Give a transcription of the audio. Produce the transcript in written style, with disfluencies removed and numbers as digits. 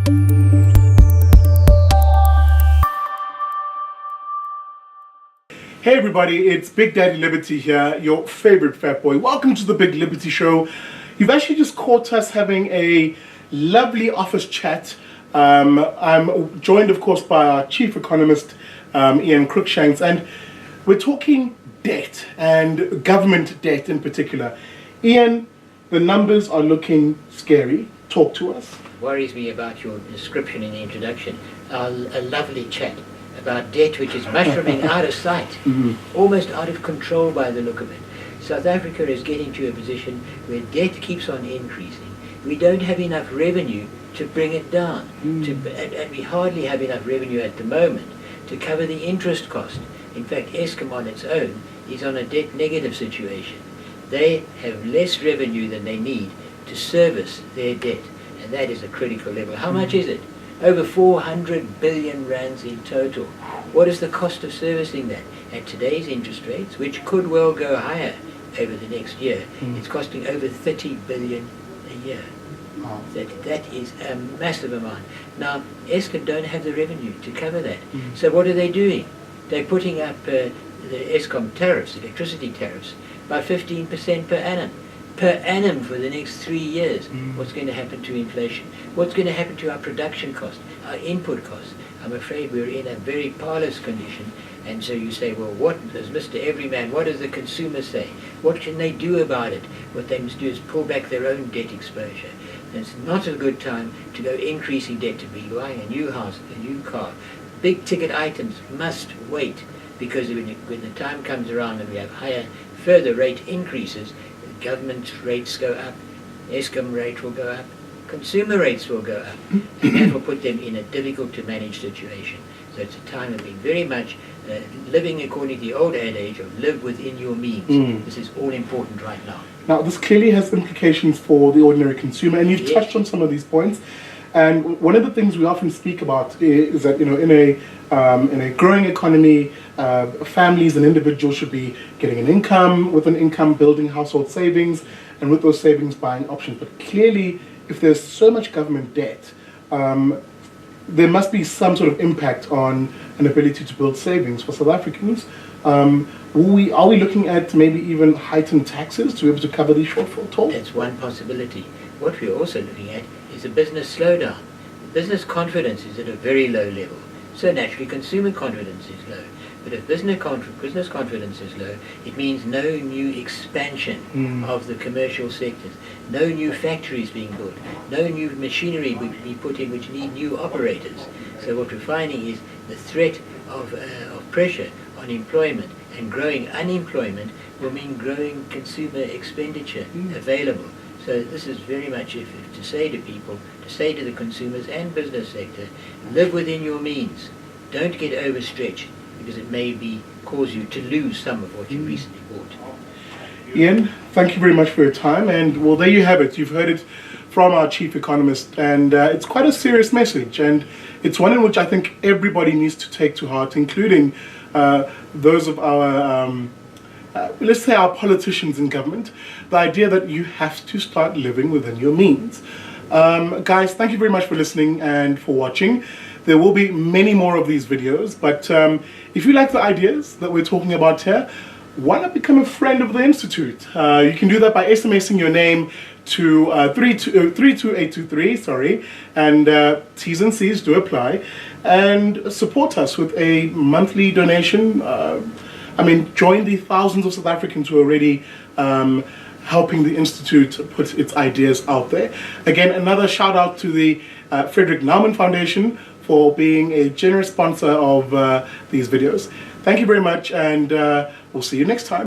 Hey everybody, it's Big Daddy Liberty here, your favorite fat boy. Welcome to the Big Liberty Show. You've actually just caught us having a lovely office chat. I'm joined, of course, by our chief economist, Ian Cruikshanks, and we're talking debt and government debt in particular. Ian, the numbers are looking scary. Talk to us. Worries me about your description in the introduction. A lovely chat about debt which is mushrooming out of sight, almost out of control by the look of it. South Africa is getting to a position where debt keeps on increasing. We don't have enough revenue to bring it down, and we hardly have enough revenue at the moment to cover the interest cost. In fact, Eskom on its own is on a debt negative situation. They have less revenue than they need to service their debt, and that is a critical level. How much is it? Over 400 billion rands in total. What is the cost of servicing that? At today's interest rates, which could well go higher over the next year, it's costing over 30 billion a year. Wow. That is a massive amount. Now, Eskom don't have the revenue to cover that. So what are they doing? They're putting up the Eskom tariffs, electricity tariffs, by 15% per annum. Per annum for the next 3 years. What's going to happen to inflation? What's going to happen to our production cost, our input costs? I'm afraid we're in a very parlous condition. And so you say, well, what does Mr. Everyman, what does the consumer say? What can they do about it? What they must do is pull back their own debt exposure. And it's not a good time to go increasing debt, to be buying a new house, a new car. Big ticket items must wait, because when the time comes around and we have higher, further rate increases, government rates go up, Eskom rate will go up, consumer rates will go up, and that will put them in a difficult to manage situation. So it's a time of being very much living according to the old adage of live within your means. This is all important right now. Now, this clearly has implications for the ordinary consumer, and you've touched on some of these points. And one of the things we often speak about is that, you know, in a growing economy, families and individuals should be getting an income, with an income building household savings, and with those savings buying options. But clearly, if there's so much government debt, there must be some sort of impact on an ability to build savings for South Africans. Are we looking at maybe even heightened taxes to be able to cover these shortfalls? That's one possibility. What we're also looking at is a business slowdown. Business confidence is at a very low level. So naturally consumer confidence is low. But if business confidence is low, it means no new expansion of the commercial sectors, no new factories being built, no new machinery will be put in which need new operators. So what we're finding is the threat of pressure on employment and growing unemployment will mean growing consumer expenditure available. So this is very much if to say to people, to say to the consumers and business sector, live within your means. Don't get overstretched, because it may cause you to lose some of what you recently bought. Ian, thank you very much for your time. And well, there you have it. You've heard it from our chief economist, and it's quite a serious message, and it's one in which I think everybody needs to take to heart, including those of our let's say our politicians in government, the idea that you have to start living within your means. Guys, thank you very much for listening and for watching. There will be many more of these videos, but if you like the ideas that we're talking about here, why not become a friend of the Institute? You can do that by SMSing your name to 32823, and T's and C's do apply, and support us with a monthly donation. Join the thousands of South Africans who are already helping the Institute put its ideas out there. Again, another shout out to the Frederick Naumann Foundation for being a generous sponsor of these videos. Thank you very much, and we'll see you next time.